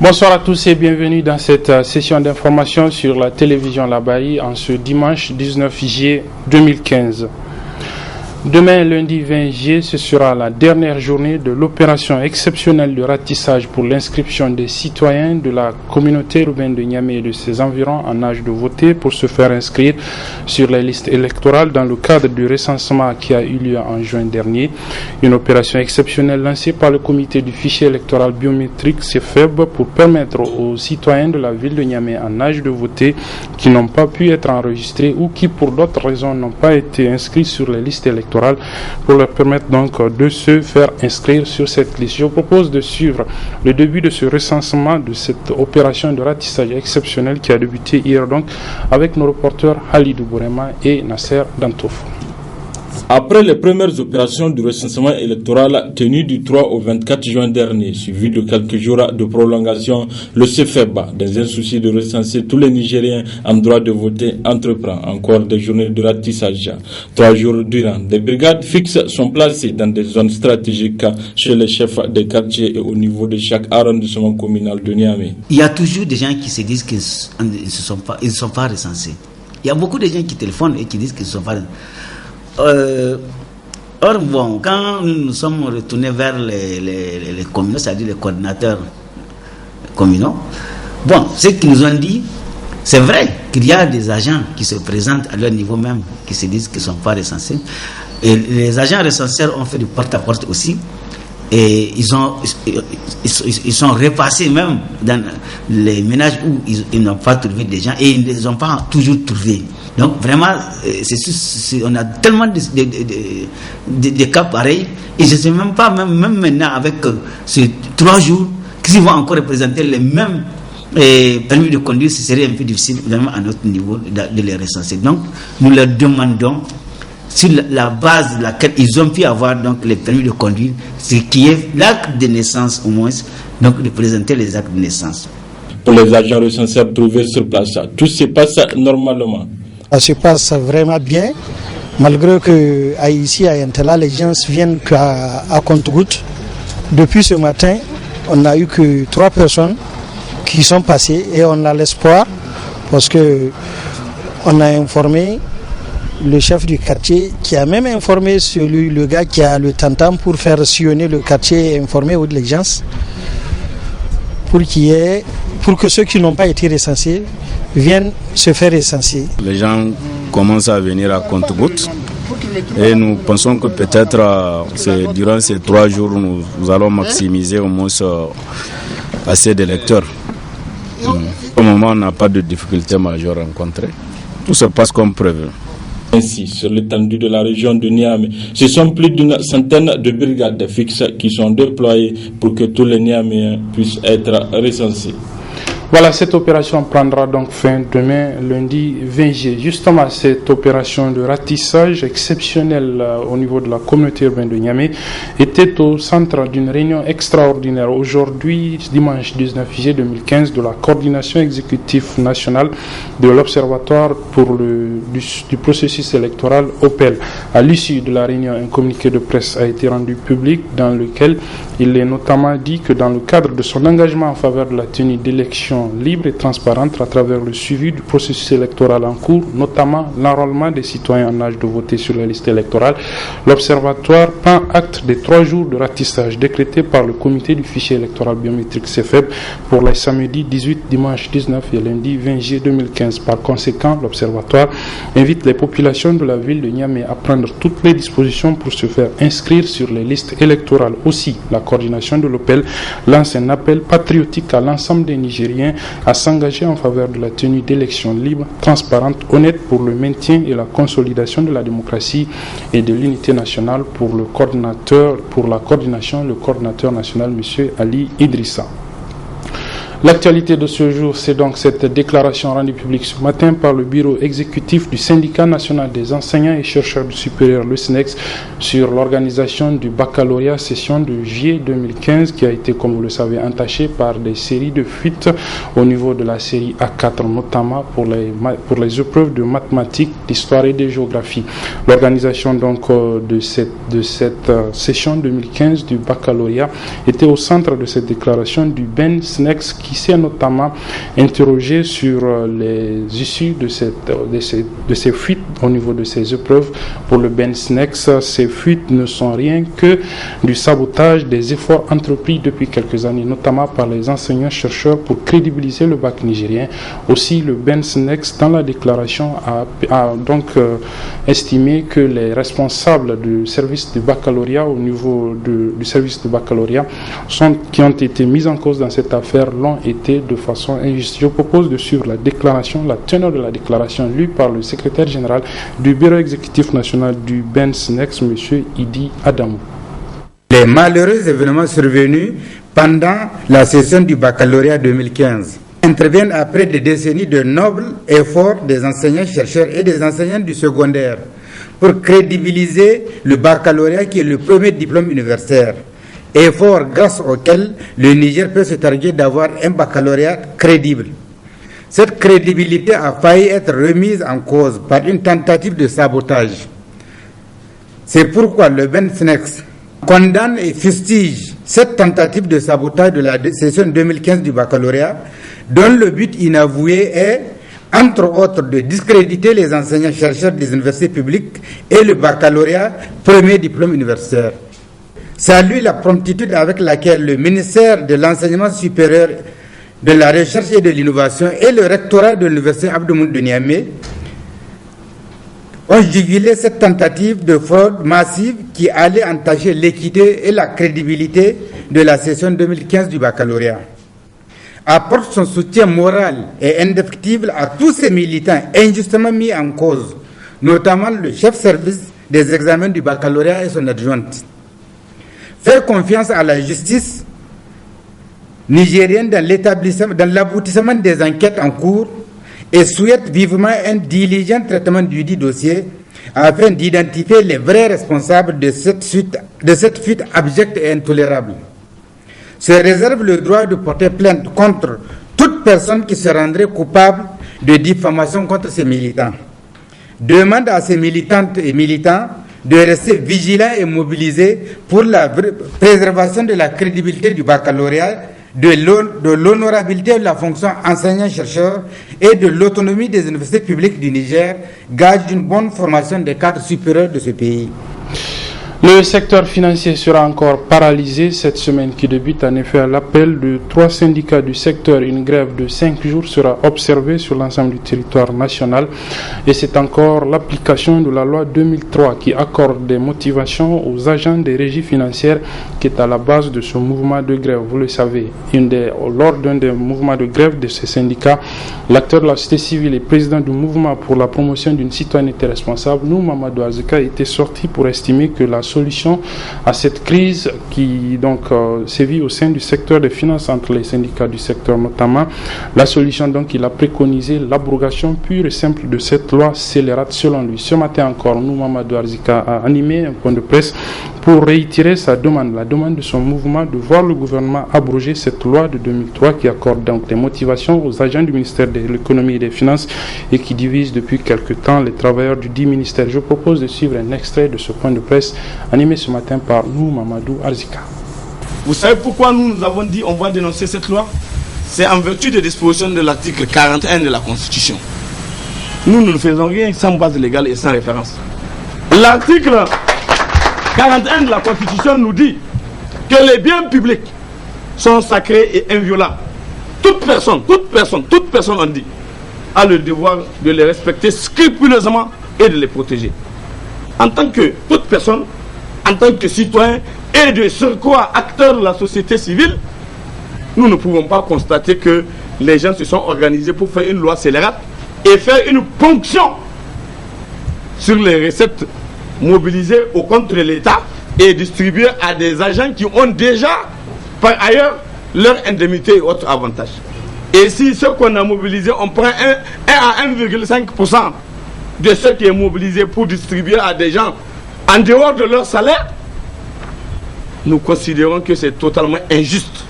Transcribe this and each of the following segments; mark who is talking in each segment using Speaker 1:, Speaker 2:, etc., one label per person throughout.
Speaker 1: Bonsoir à tous et bienvenue dans cette session d'information sur la télévision Labaye en ce dimanche 19 juillet 2015. Demain, lundi 20 juillet, ce sera la dernière journée de l'opération exceptionnelle de ratissage pour l'inscription des citoyens de la communauté urbaine de Niamey et de ses environs en âge de voter pour se faire inscrire sur les listes électorales dans le cadre du recensement qui a eu lieu en juin dernier. Une opération exceptionnelle lancée par le comité du fichier électoral biométrique CEFEB pour permettre aux citoyens de la ville de Niamey en âge de voter qui n'ont pas pu être enregistrés ou qui pour d'autres raisons n'ont pas été inscrits sur les listes électorales pour leur permettre donc de se faire inscrire sur cette liste. Je vous propose de suivre le début de ce recensement de cette opération de ratissage exceptionnelle qui a débuté hier donc avec nos reporters Halidou Bourema et Nasser Dantouf.
Speaker 2: Après les premières opérations du recensement électoral tenues du 3 au 24 juin dernier, suivi de quelques jours de prolongation, le CEFEB, dans un souci de recenser tous les Nigériens en droit de voter, entreprend encore des journées de ratissage. 3 jours durant, des brigades fixes sont placées dans des zones stratégiques chez les chefs des quartiers et au niveau de chaque arrondissement communal de Niamey.
Speaker 3: Il y a toujours des gens qui se disent qu'ils ne sont pas recensés. Il y a beaucoup de gens qui téléphonent et qui disent qu'ils ne sont pas recensés. Or, bon, quand nous sommes retournés vers les communaux, c'est-à-dire les coordinateurs communaux, bon, ce qu'ils nous ont dit, c'est vrai qu'il y a des agents qui se présentent à leur niveau même, qui se disent qu'ils ne sont pas recensés. Et les agents recenseurs ont fait du porte-à-porte aussi. Et ils sont repassés même dans les ménages où ils n'ont pas trouvé des gens et ils ne les ont pas toujours trouvés. Donc vraiment, on a tellement de cas pareils et je ne sais même pas, même maintenant avec ces 3 jours, qu'ils vont encore représenter les mêmes permis de conduire, ce serait un peu difficile vraiment à notre niveau de les recenser. Donc nous leur demandons sur la base de laquelle ils ont pu avoir donc les permis de conduire, ce qui est l'acte de naissance au moins, donc de présenter les actes de naissance.
Speaker 2: Pour les agents recenseurs trouvés sur place, tout se passe normalement.
Speaker 4: Ça se passe vraiment bien, malgré que ici à Yantala, les gens viennent à compte-gouttes. Depuis ce matin, on n'a eu que 3 personnes qui sont passées et on a l'espoir parce que on a informé le chef du quartier qui a même informé le gars qui a le tantam pour faire sillonner le quartier et informer les gens pour que ceux qui n'ont pas été recensés viennent se faire recenser.
Speaker 5: Les gens commencent à venir à compte-gouttes et nous pensons que peut-être durant ces 3 jours nous allons maximiser au moins assez d'électeurs. Au moment on n'a pas de difficultés majeures rencontrées. Tout se passe comme prévu.
Speaker 2: Ainsi, sur l'étendue de la région de Niamey, ce sont plus d'une centaine de brigades fixes qui sont déployées pour que tous les Niaméens puissent être recensés.
Speaker 1: Voilà, cette opération prendra donc fin demain, lundi 20 juillet. Justement, cette opération de ratissage exceptionnelle au niveau de la communauté urbaine de Niamey était au centre d'une réunion extraordinaire aujourd'hui, dimanche 19 juillet 2015, de la coordination exécutive nationale de l'Observatoire du processus électoral OPEL. À l'issue de la réunion, un communiqué de presse a été rendu public dans lequel il est notamment dit que dans le cadre de son engagement en faveur de la tenue d'élections libre et transparente à travers le suivi du processus électoral en cours, notamment l'enrôlement des citoyens en âge de voter sur la liste électorale. L'Observatoire prend acte des 3 jours de ratissage décrétés par le comité du fichier électoral biométrique CEFEB pour les samedis 18, dimanche 19 et lundi 20 juillet 2015. Par conséquent, l'Observatoire invite les populations de la ville de Niamey à prendre toutes les dispositions pour se faire inscrire sur les listes électorales. Aussi, la coordination de l'OPEL lance un appel patriotique à l'ensemble des Nigériens à s'engager en faveur de la tenue d'élections libres, transparentes, honnêtes pour le maintien et la consolidation de la démocratie et de l'unité nationale pour la coordination, le coordinateur national, M. Ali Idrissa. L'actualité de ce jour, c'est donc cette déclaration rendue publique ce matin par le bureau exécutif du syndicat national des enseignants et chercheurs du supérieur, le SNEX, sur l'organisation du baccalauréat session de juillet 2015 qui a été, comme vous le savez, entachée par des séries de fuites au niveau de la série A4, notamment pour les épreuves de mathématiques, d'histoire et de géographie. L'organisation donc de cette session 2015 du baccalauréat était au centre de cette déclaration du BEN SNEX qui qui s'est notamment interrogé sur les issues de ces fuites au niveau de ces épreuves. Pour le BENSNEX, ces fuites ne sont rien que du sabotage des efforts entrepris depuis quelques années, notamment par les enseignants-chercheurs pour crédibiliser le bac nigérien. Aussi, le BENSNEX, dans la déclaration, a donc estimé que les responsables du service du baccalauréat au niveau du service du baccalauréat qui ont été mis en cause dans cette affaire l'ont été de façon injuste. Je propose de suivre la teneur de la déclaration lue par le secrétaire général du bureau exécutif national du BENSNEX, M. Idi Adamou.
Speaker 6: Les malheureux événements survenus pendant la session du baccalauréat 2015 interviennent après des décennies de nobles efforts des enseignants-chercheurs et des enseignants du secondaire pour crédibiliser le baccalauréat qui est le premier diplôme universitaire. Effort grâce auquel le Niger peut se targuer d'avoir un baccalauréat crédible. Cette crédibilité a failli être remise en cause par une tentative de sabotage. C'est pourquoi le BENSNEX condamne et fustige cette tentative de sabotage de la session 2015 du baccalauréat, dont le but inavoué est, entre autres, de discréditer les enseignants-chercheurs des universités publiques et le baccalauréat, premier diplôme universitaire. Salue la promptitude avec laquelle le ministère de l'Enseignement supérieur, de la Recherche et de l'Innovation et le rectorat de l'Université Abdou-Mouni de Niamey ont jugulé cette tentative de fraude massive qui allait entacher l'équité et la crédibilité de la session 2015 du baccalauréat. Apporte son soutien moral et indéfectible à tous ces militants injustement mis en cause, notamment le chef service des examens du baccalauréat et son adjointe. Faire confiance à la justice nigérienne dans l'aboutissement des enquêtes en cours et souhaite vivement un diligent traitement du dit dossier afin d'identifier les vrais responsables de cette fuite abjecte et intolérable. Se réserve le droit de porter plainte contre toute personne qui se rendrait coupable de diffamation contre ces militants. Demande à ces militantes et militants de rester vigilants et mobilisés pour la préservation de la crédibilité du baccalauréat, de l'honorabilité de la fonction enseignant-chercheur et de l'autonomie des universités publiques du Niger, gage d'une bonne formation des cadres supérieurs de ce pays.
Speaker 1: Le secteur financier sera encore paralysé cette semaine qui débute en effet à l'appel de 3 syndicats du secteur. Une grève de 5 jours sera observée sur l'ensemble du territoire national et c'est encore l'application de la loi 2003 qui accorde des motivations aux agents des régies financières qui est à la base de ce mouvement de grève. Vous le savez, lors d'un des mouvements de grève de ces syndicats, l'acteur de la société civile et président du mouvement pour la promotion d'une citoyenneté responsable, Mamadou Arzika, était sorti pour estimer que la solution à cette crise qui sévit au sein du secteur des finances entre les syndicats du secteur notamment, la solution donc il a préconisé l'abrogation pure et simple de cette loi scélérate selon lui. Ce matin encore, Mamadou Arzika a animé un point de presse pour réitérer sa demande, la demande de son mouvement de voir le gouvernement abroger cette loi de 2003 qui accorde donc des motivations aux agents du ministère de l'économie et des finances et qui divise depuis quelque temps les travailleurs du dit ministère. Je propose de suivre un extrait de ce point de presse animé ce matin par Mamadou Arzika.
Speaker 7: Vous savez pourquoi nous avons dit on va dénoncer cette loi? C'est en vertu des dispositions de l'article 41 de la Constitution. Nous ne faisons rien sans base légale et sans référence. L'article 41 de la Constitution nous dit que les biens publics sont sacrés et inviolables. Toute personne, on dit, a le devoir de les respecter scrupuleusement et de les protéger. En tant que toute personne, en tant que citoyen et de surcroît acteurs de la société civile, nous ne pouvons pas constater que les gens se sont organisés pour faire une loi scélérate et faire une ponction sur les recettes mobilisées au compte de l'État et distribuer à des agents qui ont déjà par ailleurs leur indemnité et autres avantages. Et si ce qu'on a mobilisé, on prend 1 à 1,5% de ce qui est mobilisé pour distribuer à des gens en dehors de leur salaire, nous considérons que c'est totalement injuste.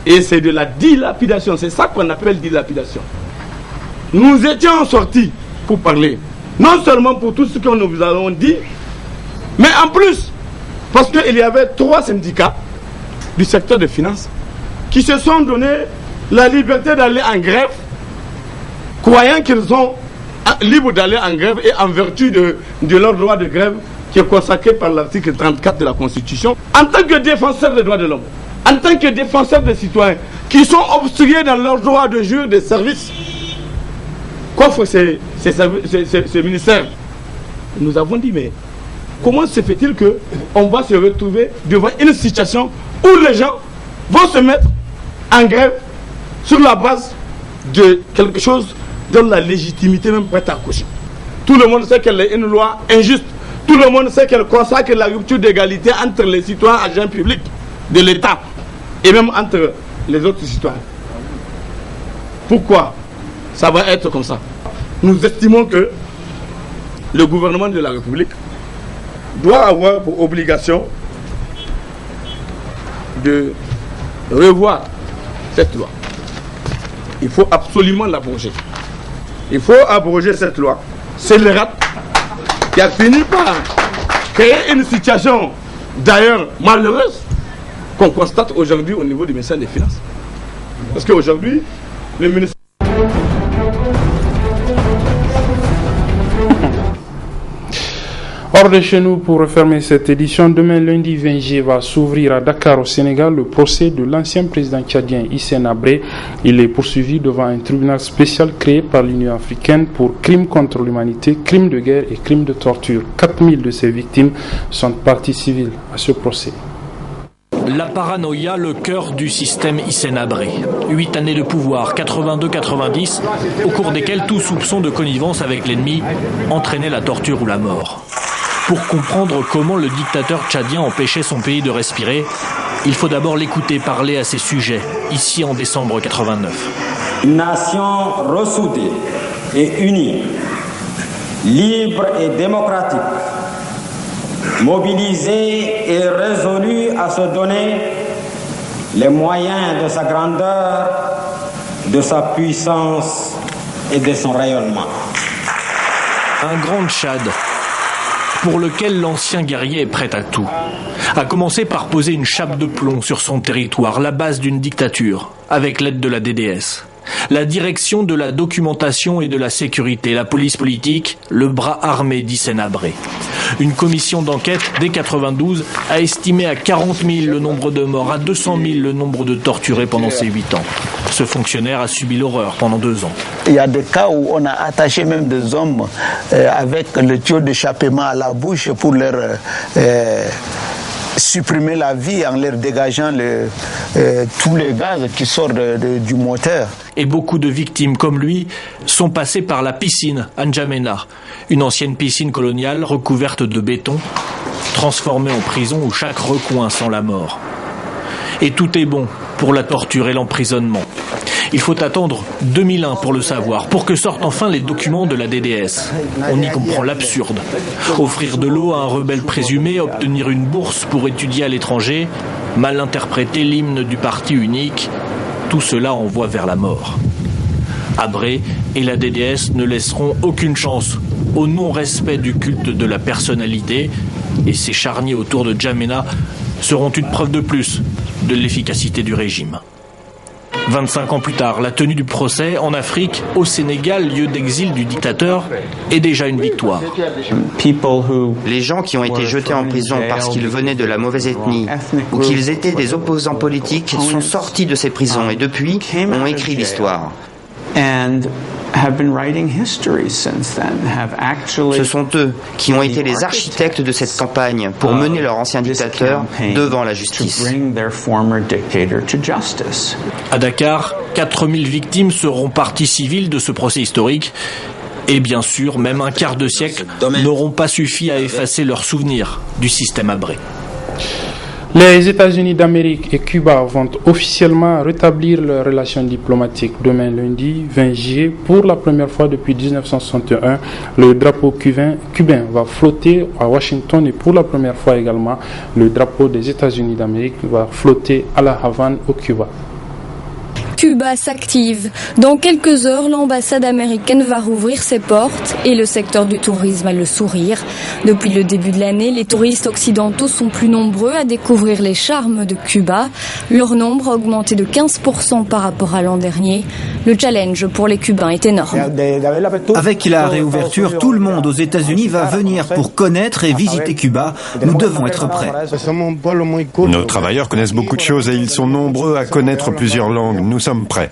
Speaker 7: Et c'est de la dilapidation, c'est ça qu'on appelle dilapidation. Nous étions sortis pour parler, non seulement pour tout ce que nous vous avons dit, mais en plus, parce qu'il y avait 3 syndicats du secteur des finances qui se sont donné la liberté d'aller en grève, croyant qu'ils sont libres d'aller en grève et en vertu de leur droit de grève qui est consacré par l'article 34 de la Constitution. En tant que défenseurs des droits de l'homme, en tant que défenseurs des citoyens qui sont obstrués dans leur droit de jouir des services qu'offrent ces ministères, nous avons dit, mais comment se fait-il qu'on va se retrouver devant une situation où les gens vont se mettre en grève sur la base de quelque chose dont la légitimité même prête à coucher. Tout le monde sait qu'elle est une loi injuste. Tout le monde sait qu'elle consacre la rupture d'égalité entre les citoyens agents publics de l'État et même entre les autres citoyens. Pourquoi ça va être comme ça? Nous estimons que le gouvernement de la République doit avoir pour obligation de revoir cette loi. Il faut absolument l'abroger. Il faut abroger cette loi scélérate qui a fini par créer une situation d'ailleurs malheureuse qu'on constate aujourd'hui au niveau du ministère des Finances. Parce qu'aujourd'hui, le ministère...
Speaker 1: Hors de chez nous pour refermer cette édition, demain lundi 20 juillet va s'ouvrir à Dakar au Sénégal le procès de l'ancien président tchadien Hissène Habré. Il est poursuivi devant un tribunal spécial créé par l'Union africaine pour crimes contre l'humanité, crimes de guerre et crimes de torture. 4000 de ses victimes sont parties civiles à ce procès.
Speaker 8: La paranoïa, le cœur du système Hissène Habré. 8 années de pouvoir, 82-90, au cours desquelles tout soupçon de connivence avec l'ennemi entraînait la torture ou la mort. Pour comprendre comment le dictateur tchadien empêchait son pays de respirer, il faut d'abord l'écouter parler à ses sujets, ici en décembre 89.
Speaker 9: Une nation ressoudée et unie, libre et démocratique, mobilisée et résolue à se donner les moyens de sa grandeur, de sa puissance et de son rayonnement.
Speaker 8: Un grand Tchad pour lequel l'ancien guerrier est prêt à tout. A commencer par poser une chape de plomb sur son territoire, la base d'une dictature, avec l'aide de la DDS. La direction de la documentation et de la sécurité, la police politique, le bras armé d'Hissène Habré. Une commission d'enquête, dès 92, a estimé à 40 000 le nombre de morts, à 200 000 le nombre de torturés pendant ces 8 ans. Ce fonctionnaire a subi l'horreur pendant 2 ans.
Speaker 10: Il y a des cas où on a attaché même des hommes avec le tuyau d'échappement à la bouche pour leur supprimer la vie en leur dégageant tous les gaz qui sortent du moteur.
Speaker 8: Et beaucoup de victimes comme lui sont passées par la piscine à N'Djamena, une ancienne piscine coloniale recouverte de béton, transformée en prison où chaque recoin sent la mort. Et tout est bon pour la torture et l'emprisonnement. Il faut attendre 2001 pour le savoir, pour que sortent enfin les documents de la DDS. On y comprend l'absurde. Offrir de l'eau à un rebelle présumé, obtenir une bourse pour étudier à l'étranger, mal interpréter l'hymne du parti unique, tout cela envoie vers la mort. Habré et la DDS ne laisseront aucune chance au non-respect du culte de la personnalité, et ces charniers autour de N'Djamena seront une preuve de plus de l'efficacité du régime. 25 ans plus tard, la tenue du procès en Afrique, au Sénégal, lieu d'exil du dictateur, est déjà une victoire.
Speaker 11: Les gens qui ont été jetés en prison parce qu'ils venaient de la mauvaise ethnie ou qu'ils étaient des opposants politiques sont sortis de ces prisons et depuis ont écrit l'histoire. Ce sont eux qui ont été les architectes de cette campagne pour mener leur ancien dictateur devant la justice.
Speaker 8: À Dakar, 4000 victimes seront parties civiles de ce procès historique. Et bien sûr, même un quart de siècle n'auront pas suffi à effacer leurs souvenirs du système Habré.
Speaker 1: Les États-Unis d'Amérique et Cuba vont officiellement rétablir leurs relations diplomatiques demain lundi 20 juillet. Pour la première fois depuis 1961, le drapeau cubain va flotter à Washington et pour la première fois également, le drapeau des États-Unis d'Amérique va flotter à La Havane au Cuba.
Speaker 12: Cuba s'active. Dans quelques heures, l'ambassade américaine va rouvrir ses portes et le secteur du tourisme a le sourire. Depuis le début de l'année, les touristes occidentaux sont plus nombreux à découvrir les charmes de Cuba. Leur nombre a augmenté de 15% par rapport à l'an dernier. Le challenge pour les Cubains est énorme.
Speaker 13: Avec la réouverture, tout le monde aux États-Unis va venir pour connaître et visiter Cuba. Nous devons être prêts.
Speaker 14: Nos travailleurs connaissent beaucoup de choses et ils sont nombreux à connaître plusieurs langues. Nous sommes prêts.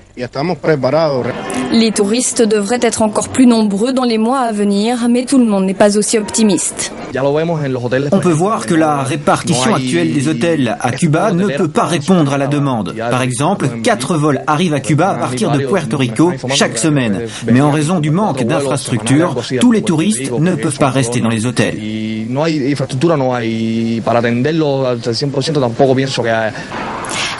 Speaker 12: Les touristes devraient être encore plus nombreux dans les mois à venir, mais tout le monde n'est pas aussi optimiste.
Speaker 13: On peut voir que la répartition actuelle des hôtels à Cuba ne peut pas répondre à la demande. Par exemple, 4 vols arrivent à Cuba à partir de Puerto Rico chaque semaine. Mais en raison du manque d'infrastructures, tous les touristes ne peuvent pas rester dans les hôtels.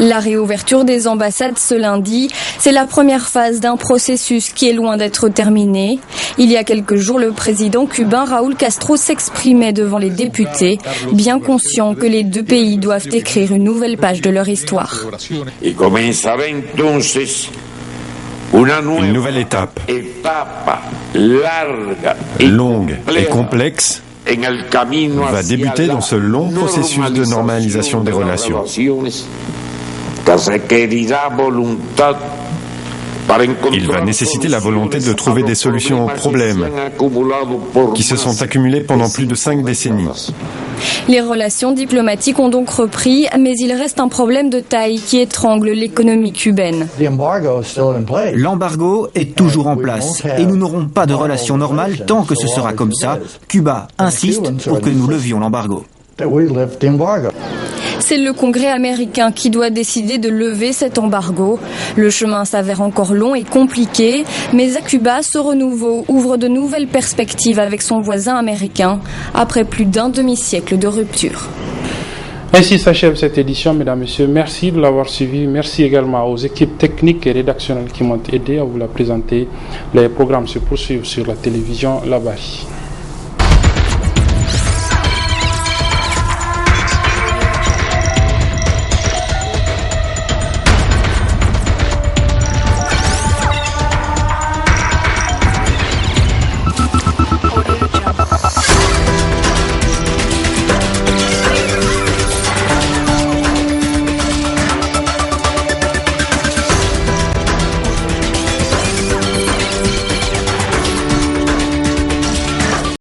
Speaker 12: La réouverture des ambassades ce lundi, c'est la première phase d'un processus qui est loin d'être terminé. Il y a quelques jours, le président cubain Raúl Castro s'exprimait devant les députés, bien conscient que les deux pays doivent écrire une nouvelle page de leur histoire.
Speaker 14: Une nouvelle étape, longue et complexe, va débuter dans ce long processus de normalisation des relations. Il va nécessiter la volonté de trouver des solutions aux problèmes qui se sont accumulés pendant plus de 5 décennies.
Speaker 12: Les relations diplomatiques ont donc repris, mais il reste un problème de taille qui étrangle l'économie cubaine.
Speaker 13: L'embargo est toujours en place et nous n'aurons pas de relations normales tant que ce sera comme ça. Cuba insiste pour que nous levions l'embargo.
Speaker 12: C'est le Congrès américain qui doit décider de lever cet embargo. Le chemin s'avère encore long et compliqué, mais à Cuba, ce renouveau ouvre de nouvelles perspectives avec son voisin américain, après plus d'un demi-siècle de rupture.
Speaker 1: Ainsi s'achève cette édition, mesdames et messieurs. Merci de l'avoir suivi. Merci également aux équipes techniques et rédactionnelles qui m'ont aidé à vous la présenter. Les programmes se poursuivent sur la télévision La Barre.